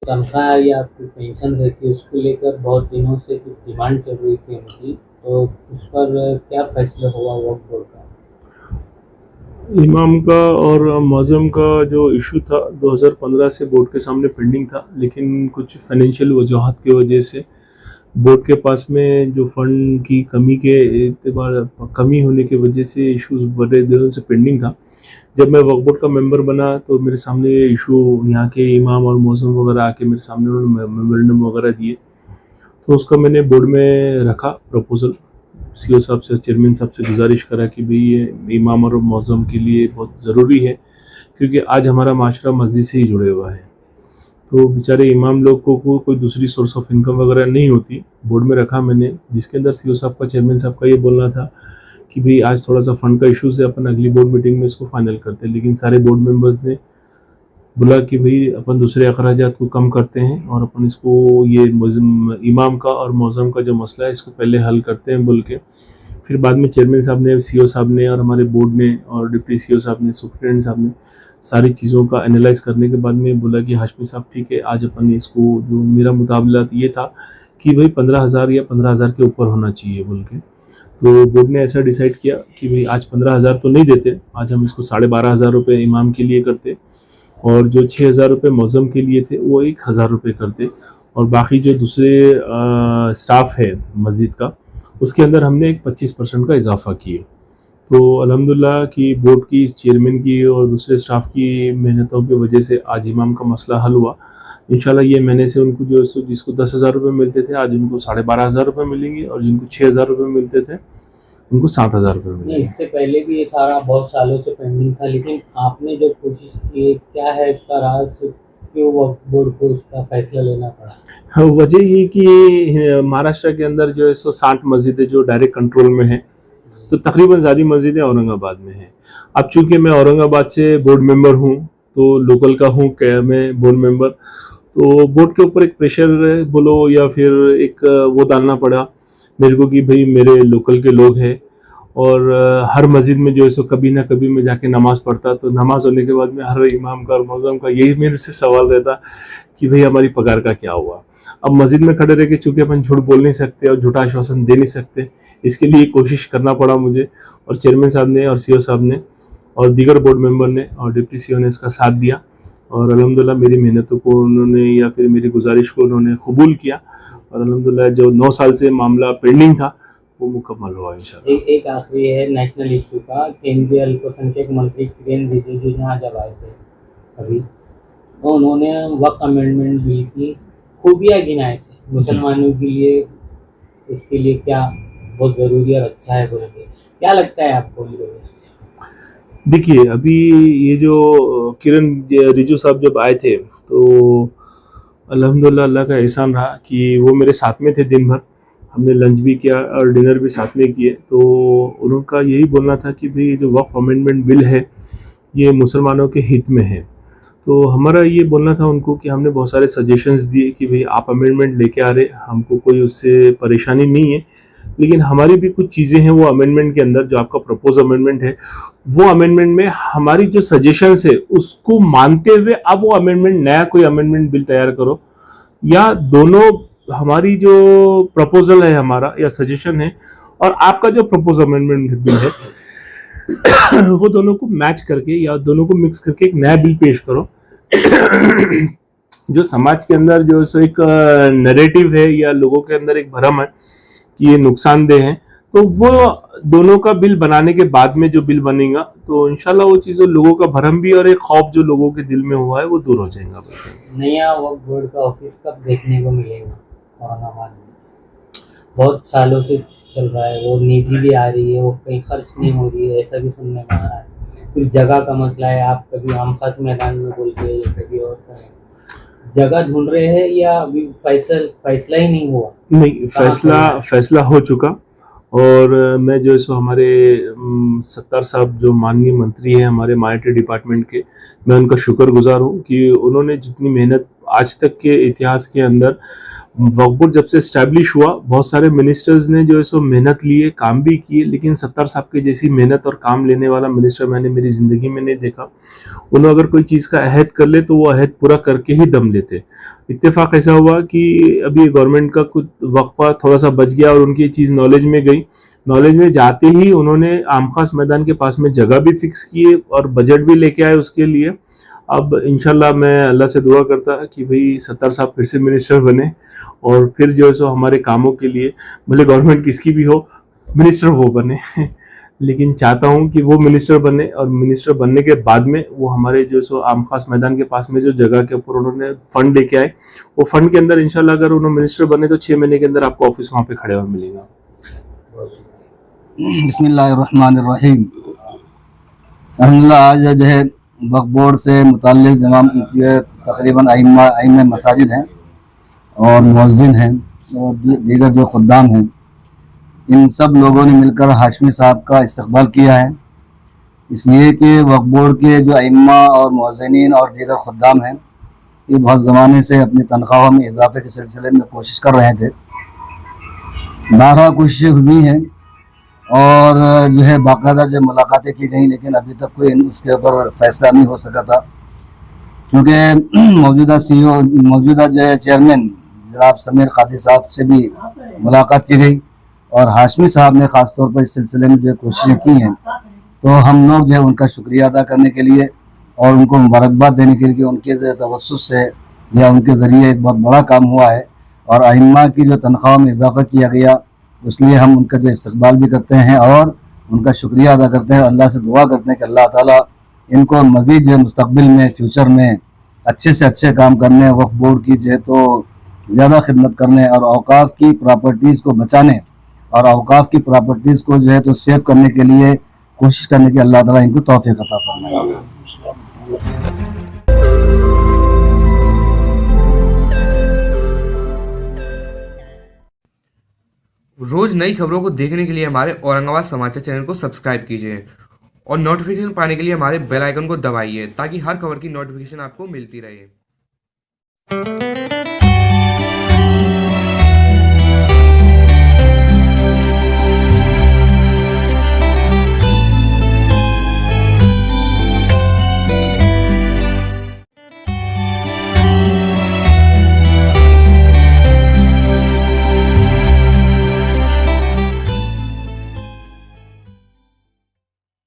तनख्वाह या आपकी पेंशन रहती है उसको लेकर बहुत दिनों से कुछ डिमांड चल रही थी उनकी, तो उस पर क्या फैसला हुआ वक्फ बोर्ड का? इमाम का और मौज़म का जो इशू था 2015 से बोर्ड के सामने पेंडिंग था, लेकिन कुछ फाइनेंशियल वजूहत की वजह से बोर्ड के पास में जो फंड की कमी के एतबार कमी होने की वजह से इश्यूज बड़े दिनों से पेंडिंग था। जब मैं वक्फ बोर्ड का मेंबर बना तो मेरे सामने ये इशू यहाँ के इमाम और मौज़म वगैरह आके मेरे सामने उन्होंने मेमोरेंडम वगैरह दिए, तो उसका मैंने बोर्ड में रखा प्रपोजल। सीओ साहब से, चेयरमैन साहब से गुजारिश करा कि भाई ये इमाम और मौज़म के लिए बहुत ज़रूरी है, क्योंकि आज हमारा माशरा मस्जिद से ही जुड़े हुआ है। तो बेचारे इमाम लोग को कोई दूसरी सोर्स ऑफ इनकम वगैरह नहीं होती। बोर्ड में रखा मैंने, जिसके अंदर सीओ साहब का, चेयरमैन साहब का ये बोलना था कि भाई आज थोड़ा सा फंड का इशू है, अपन अगली बोर्ड मीटिंग में इसको फाइनल करते हैं। लेकिन सारे बोर्ड मेंबर्स ने बोला कि भाई अपन दूसरे अखराजात को कम करते हैं और अपन इसको ये इमाम का और मौज़म का जो मसला है इसको पहले हल करते हैं बोल के। फिर बाद में चेयरमैन साहब ने, सीओ साहब ने और हमारे बोर्ड ने और डिप्टी सीओ साहब ने, सुप्रिटेंडेंट साहब ने सारी चीज़ों का एनालाइज करने के बाद में बोला कि हाशमी साहब ठीक है, आज अपन इसको, जो मेरा मुताबिला ये था कि भाई 15,000 या 15,000 के ऊपर होना चाहिए बोल के। तो बोर्ड ने ऐसा डिसाइड किया कि भाई आज 15,000 तो नहीं देते, आज हम इसको 12,500 रुपये इमाम के लिए करते और जो 6,000 रुपये मौज़म के लिए थे वो 1,000 रुपये करते, और बाकी जो दूसरे स्टाफ है मस्जिद का उसके अंदर हमने एक 25% का इजाफा किए। तो अल्हम्दुलिल्लाह कि बोर्ड की, चेयरमैन की और दूसरे स्टाफ की मेहनतों की वजह से आज इमाम का मसला हल हुआ। इंशाल्लाह ये महीने से उनको जो जिसको 10,000 रुपये मिलते थे आज उनको 12,500 रुपये मिलेंगे, और जिनको 6,000 रुपये मिलते थे उनको 7,000 रुपये मिलेंगे। इससे पहले भी ये सारा बहुत सालों से पेंडिंग था, लेकिन आपने जो कोशिश की है, क्या है इसका राज, क्यों वक्फ बोर्ड को इसका फैसला लेना पड़ा? हाँ, वजह ये कि महाराष्ट्र के अंदर जो है 160 मस्जिदें जो डायरेक्ट कंट्रोल में है, तो तकरीबन ज़्यादा मस्जिदें औरंगाबाद में हैं। अब चूंकि मैं औरंगाबाद से बोर्ड मेंबर हूँ, तो लोकल का हूँ क्या मैं बोर्ड मेंबर, तो बोर्ड के ऊपर एक प्रेशर बोलो या फिर एक वो डालना पड़ा मेरे को कि भाई मेरे लोकल के लोग हैं, और हर मस्जिद में जो है सो कभी ना कभी मैं जाके नमाज पढ़ता, तो नमाज होने के बाद में हर इमाम का और मौज़म का यही मेरे से सवाल रहता कि भाई हमारी पगार का क्या हुआ। अब मस्जिद में खड़े रह के चूंकि अपन झूठ बोल नहीं सकते और झूठा आश्वासन दे नहीं सकते, इसके लिए कोशिश करना पड़ा मुझे, और चेयरमैन साहब ने और सीओ साहब ने और दीगर बोर्ड मेंबर ने और डिप्टी सीओ ने इसका साथ दिया, और अल्हम्दुलिल्लाह मेरी मेहनतों को उन्होंने या फिर मेरी गुजारिश को उन्होंने कबूल किया, और अल्हम्दुलिल्लाह जो 9 साल से मामला पेंडिंग था वो मुकम्मल हुआ इंशाल्लाह। एक आखिरी है नेशनल इशू का। केंद्रीय अल्पसंख्यक मंत्री किरेन रिजिजू यहाँ जब आए थे अभी, तो उन्होंने वक्फ अमेंडमेंट बिल की खूबियाँ गिनाए थे मुसलमानों के लिए, उसके लिए क्या बहुत ज़रूरी और अच्छा है बोल के। क्या लगता है आपको? देखिए अभी ये जो किरण रिजू साहब जब आए थे, तो अल्हम्दुलिल्लाह अल्लाह का एहसान रहा कि वो मेरे साथ में थे दिन भर, हमने लंच भी किया और डिनर भी साथ में किए। तो उनका यही बोलना था कि भाई जो वक्फ अमेंडमेंट बिल है ये मुसलमानों के हित में है। तो हमारा ये बोलना था उनको कि हमने बहुत सारे सजेशंस दिए कि भाई आप अमेंडमेंट लेके आ रहे, हमको कोई उससे परेशानी नहीं है, लेकिन हमारी भी कुछ चीज़ें हैं वो अमेंडमेंट के अंदर, जो आपका प्रपोज अमेंडमेंट है वो अमेंडमेंट में हमारी जो सजेशंस है उसको मानते हुए आप वो अमेंडमेंट, नया कोई अमेंडमेंट बिल तैयार करो, या दोनों हमारी जो प्रपोजल है हमारा या सजेशन है और आपका जो प्रपोज अमेंडमेंट बिल है वो दोनों को मैच करके या दोनों को मिक्स करके एक नया बिल पेश करो जो समाज के अंदर जो सो एक नैरेटिव है या लोगों के अंदर एक भ्रम है कि ये नुकसानदेह है, तो वो दोनों का बिल बनाने के बाद में जो बिल बनेगा तो इंशाल्लाह वो चीज़ों, लोगों का भ्रम भी और एक खौफ जो लोगों के दिल में हुआ है वो दूर हो जाएगा। नया वक्फ बोर्ड का ऑफिस कब देखने को मिलेगा औरंगाबाद में? बहुत सालों से चल रहा है, वो निधि भी आ रही है, वो कहीं खर्च नहीं हो रही है, ऐसा भी सुनने में आ रहा है। कुछ जगह का मसला है, आप कभी हम खास मैदान में बोलते हैं या कभी और करें, जगह ढूंढ रहे हैं या अभी फैसला ही नहीं हुआ? नहीं, फैसला हो चुका, और मैं जो सो हमारे सत्तार साहब जो माननीय मंत्री हैं हमारे माइनॉरिटी डिपार्टमेंट के, मैं उनका शुक्रगुजार हूँ कि उन्होंने जितनी मेहनत आज तक के इतिहास के अंदर वक्फ बोर्ड जब से स्टैब्लिश हुआ, बहुत सारे मिनिस्टर्स ने जो है सो मेहनत लिए, काम भी किए, लेकिन सत्तार साहब के जैसी मेहनत और काम लेने वाला मिनिस्टर मैंने मेरी ज़िंदगी में नहीं देखा। उन्होंने अगर कोई चीज़ का अहद कर ले तो वो अहद पूरा करके ही दम लेते। इत्तेफाक ऐसा हुआ कि अभी गवर्नमेंट का कुछ वक्फा थोड़ा सा बच गया और उनकी चीज़ नॉलेज में गई। नॉलेज में जाते ही उन्होंने आम खास मैदान के पास में जगह भी फिक्स किए और बजट भी लेके आए उसके लिए। अब इंशाल्लाह मैं अल्लाह से दुआ करता कि भाई सत्तार साहब फिर से मिनिस्टर बने और फिर जो है सो हमारे कामों के लिए, भले गवर्नमेंट किसकी भी हो, मिनिस्टर वो बने लेकिन चाहता हूँ कि वो मिनिस्टर बने और मिनिस्टर बनने के बाद में वो हमारे जो सो आम खास मैदान के पास में जो जगह के ऊपर उन्होंने फंड लेके आए, वो फंड के अंदर इंशाल्लाह अगर उन्होंने मिनिस्टर बने तो 6 महीने के अंदर आपको ऑफिस वहाँ पे खड़े हुआ मिलेगा। बिस्मिल्लाहिर्रहमानिर्रहीम। अल्हम्दुलिल्लाह, आज जो है वक्फ बोर्ड से मुताल्लिक़ जमाम तकरीबन आइम्मा मसाजिद हैं और मुअज़्ज़िन हैं और दीगर जो खुद्दाम हैं, इन सब लोगों ने मिलकर हाशमी साहब का इस्तकबाल किया है, इसलिए कि वक्फ बोर्ड के जो आइम्मा और मुअज़्ज़िनीन और दीगर खुद्दाम हैं, ये बहुत ज़माने से अपनी तनख्वाहों में इजाफे के सिलसिले में कोशिश कर रहे थे। 12 कोशिशें हुई हैं और जो है बाकायदा जो मुलाकातें की गई, लेकिन अभी तक कोई उसके ऊपर फैसला नहीं हो सका था, क्योंकि मौजूदा जो है चेयरमैन जनाब समीर कादी साहब से भी मुलाकात की गई और हाशमी साहब ने ख़ास तौर पर इस सिलसिले में जो कोशिशें की हैं, तो हम लोग जो है उनका शुक्रिया अदा करने के लिए और उनको मुबारकबाद देने के लिए कि उनके तवस्सुस से या उनके ज़रिए एक बहुत बड़ा काम हुआ है और अइम्मा की जो तनख्वाह में इजाफ़ा किया गया, इसलिए हम उनका जो इस्तकबाल भी करते हैं और उनका शुक्रिया अदा करते हैं। अल्लाह से दुआ करते हैं कि अल्लाह ताला इनको मज़ीद जो मुस्तक़बिल में फ्यूचर में अच्छे से अच्छे काम करने, वक्फ बोर्ड की जो है तो ज़्यादा खिदमत करने और औक़ाफ़ की प्रॉपर्टीज़ को बचाने और औक़ाफ़ की प्रॉपर्टीज़ को जो है तो सेव करने के लिए कोशिश करने की अल्लाह ताला इनको तौफ़ीक़ अता फरमाए। रोज नई खबरों को देखने के लिए हमारे औरंगाबाद समाचार चैनल को सब्सक्राइब कीजिए और नोटिफिकेशन पाने के लिए हमारे बेल आइकन को दबाइए ताकि हर खबर की नोटिफिकेशन आपको मिलती रहे।